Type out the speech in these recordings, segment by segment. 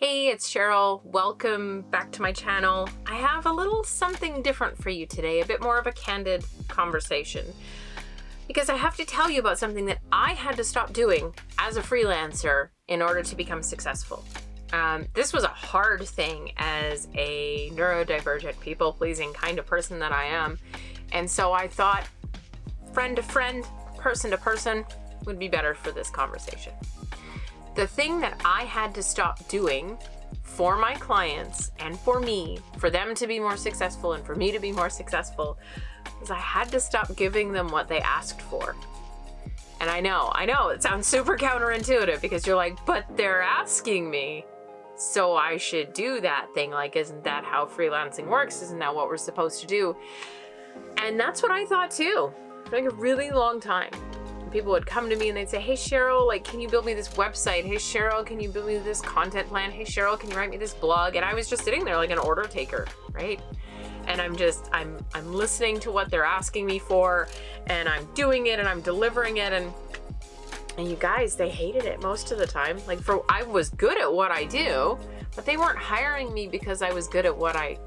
Hey, it's Cheryl. Welcome back to my channel. I have a little something different for you today, a bit more of a candid conversation, because I have to tell you about something that I had to stop doing as a freelancer in order to become successful. This was a hard thing as a neurodivergent, people-pleasing kind of person that I am. And so I thought friend to friend, person to person would be better for this conversation. The thing that I had to stop doing for my clients and for me, for them to be more successful and for me to be more successful, was I had to stop giving them what they asked for. And I know, it sounds super counterintuitive because you're like, but they're asking me, so I should do that thing. Like, isn't that how freelancing works? Isn't that what we're supposed to do? And that's what I thought too, for like a really long time. People would come to me and they'd say, hey Cheryl, like, can you build me this website? Hey Cheryl, can you build me this content plan? Hey Cheryl, can you write me this blog? And I was just sitting there like an order taker, right? And I'm listening to what they're asking me for, and I'm doing it and I'm delivering it. And you guys, they hated it most of the time. Like, I was good at what I do, but they weren't hiring me because I was good at what I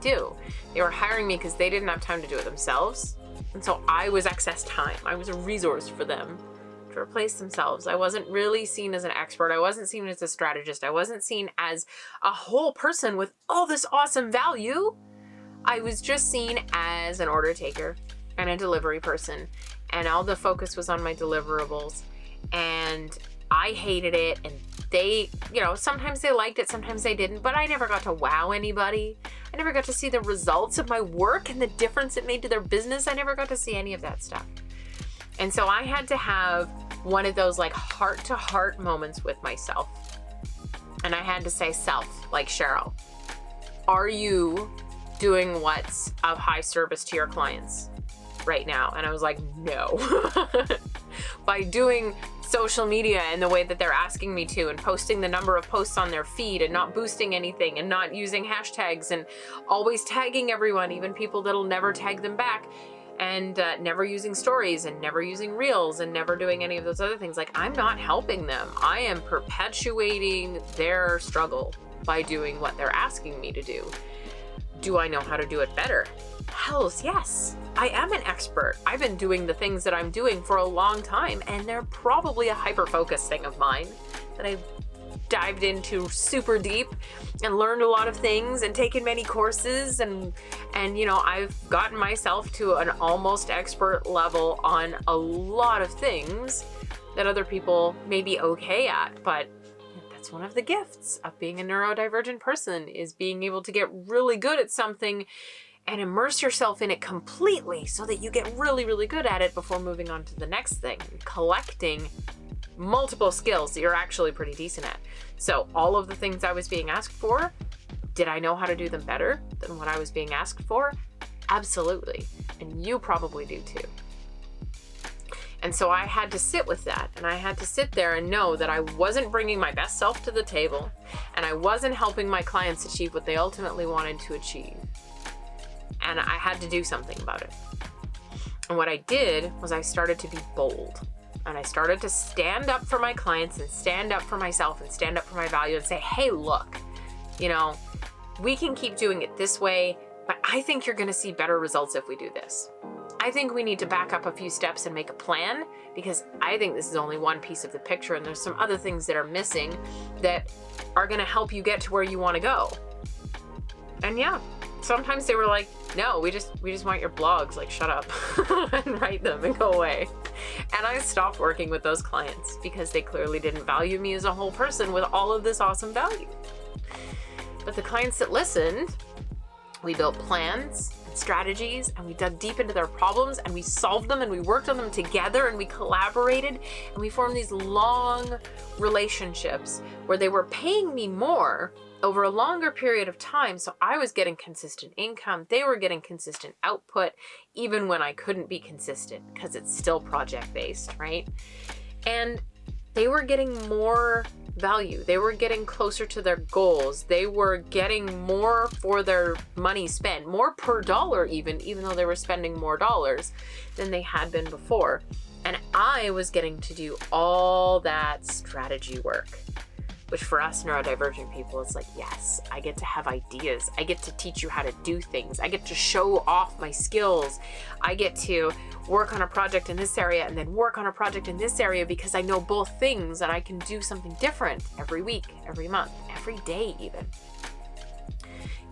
do. They were hiring me because they didn't have time to do it themselves. And so I was excess time. I was a resource for them to replace themselves. I wasn't really seen as an expert. I wasn't seen as a strategist. I wasn't seen as a whole person with all this awesome value. I was just seen as an order taker and a delivery person. And all the focus was on my deliverables. And I hated it. And they, sometimes they liked it, sometimes they didn't, but I never got to wow anybody. I never got to see the results of my work and the difference it made to their business. I never got to see any of that stuff. And so I had to have one of those like heart-to-heart moments with myself. And I had to say, self, like, Cheryl, are you doing what's of high service to your clients right now? And I was like, no. By doing social media in the way that they're asking me to, and posting the number of posts on their feed, and not boosting anything, and not using hashtags, and always tagging everyone, even people that'll never tag them back, and never using stories, and never using reels, and never doing any of those other things. Like, I'm not helping them. I am perpetuating their struggle by doing what they're asking me to do. Do I know how to do it better? Hells yes. I am an expert. I've been doing the things that I'm doing for a long time, and they're probably a hyper-focus thing of mine that I've dived into super deep and learned a lot of things and taken many courses, and I've gotten myself to an almost expert level on a lot of things that other people may be okay at. But that's one of the gifts of being a neurodivergent person, is being able to get really good at something and immerse yourself in it completely so that you get really, really good at it before moving on to the next thing, collecting multiple skills that you're actually pretty decent at. So all of the things I was being asked for, did I know how to do them better than what I was being asked for? Absolutely. And you probably do too. And so I had to sit with that, and I had to sit there and know that I wasn't bringing my best self to the table, and I wasn't helping my clients achieve what they ultimately wanted to achieve. And I had to do something about it. And what I did was I started to be bold. And I started to stand up for my clients and stand up for myself and stand up for my value and say, hey, look, we can keep doing it this way, but I think you're going to see better results if we do this. I think we need to back up a few steps and make a plan, because I think this is only one piece of the picture, and there's some other things that are missing that are going to help you get to where you want to go. And yeah, sometimes they were like, no, we just want your blogs, like, shut up and write them and go away. And I stopped working with those clients because they clearly didn't value me as a whole person with all of this awesome value. But the clients that listened, we built plans and strategies, and we dug deep into their problems, and we solved them, and we worked on them together, and we collaborated, and we formed these long relationships where they were paying me more over a longer period of time. So I was getting consistent income. They were getting consistent output, even when I couldn't be consistent, because it's still project-based, right? And they were getting more value. They were getting closer to their goals. They were getting more for their money spent, more per dollar even though they were spending more dollars than they had been before. And I was getting to do all that strategy work. which for us neurodivergent people, it's like, yes, I get to have ideas. I get to teach you how to do things. I get to show off my skills. I get to work on a project in this area and then work on a project in this area because I know both things and I can do something different every week, every month, every day even.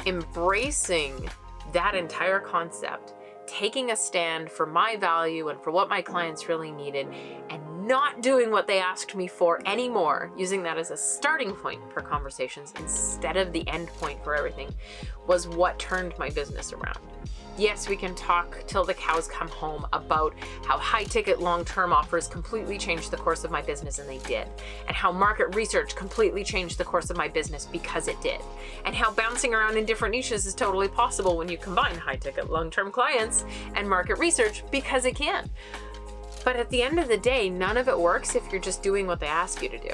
Embracing that entire concept, taking a stand for my value and for what my clients really needed, and not doing what they asked me for anymore, using that as a starting point for conversations instead of the end point for everything, was what turned my business around. Yes, we can talk till the cows come home about how high-ticket long-term offers completely changed the course of my business, and they did. And how market research completely changed the course of my business because it did. And how bouncing around in different niches is totally possible when you combine high-ticket long-term clients and market research, because it can. But at the end of the day, none of it works if you're just doing what they ask you to do.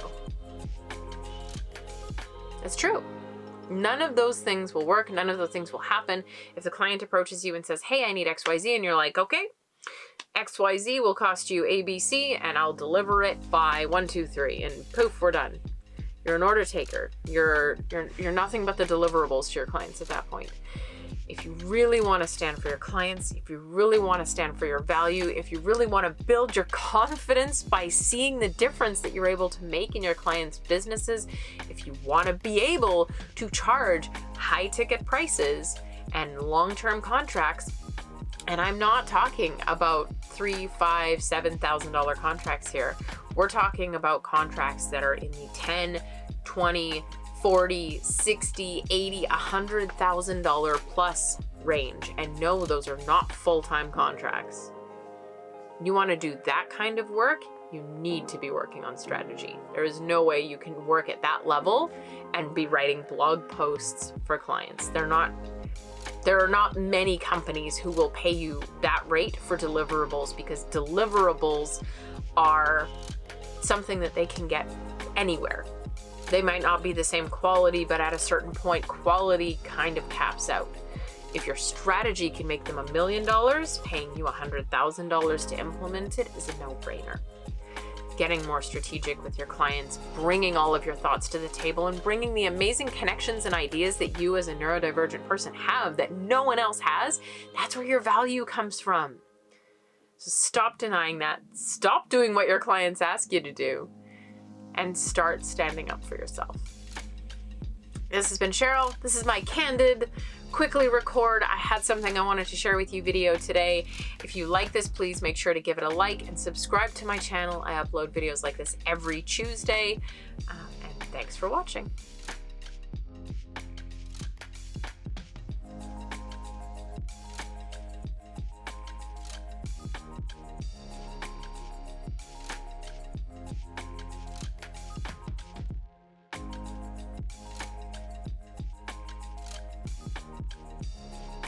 It's true. None of those things will work. None of those things will happen if the client approaches you and says, hey, I need XYZ. And you're like, okay, XYZ will cost you ABC and I'll deliver it by 1, 2, 3. And poof, we're done. You're an order taker. You're nothing but the deliverables to your clients at that point. If you really want to stand for your clients, if you really want to stand for your value, if you really want to build your confidence by seeing the difference that you're able to make in your clients' businesses, if you want to be able to charge high ticket prices and long-term contracts, and I'm not talking about $3,000, $5,000, $7,000 contracts here. We're talking about contracts that are in the $10,000, $20,000, $40,000, $60,000, $80,000, $100,000 plus range. And no, those are not full-time contracts. You want to do that kind of work, you need to be working on strategy. There is no way you can work at that level and be writing blog posts for clients. There are not many companies who will pay you that rate for deliverables, because deliverables are something that they can get anywhere. They might not be the same quality, but at a certain point, quality kind of caps out. If your strategy can make them $1 million, paying you $100,000 to implement it is a no-brainer. Getting more strategic with your clients, bringing all of your thoughts to the table, and bringing the amazing connections and ideas that you as a neurodivergent person have that no one else has, that's where your value comes from. So stop denying that. Stop doing what your clients ask you to do. And start standing up for yourself. This has been Cheryl. This is my candid, quickly record, I had something I wanted to share with you video today. If you like this, please make sure to give it a like and subscribe to my channel. I upload videos like this every Tuesday. And thanks for watching.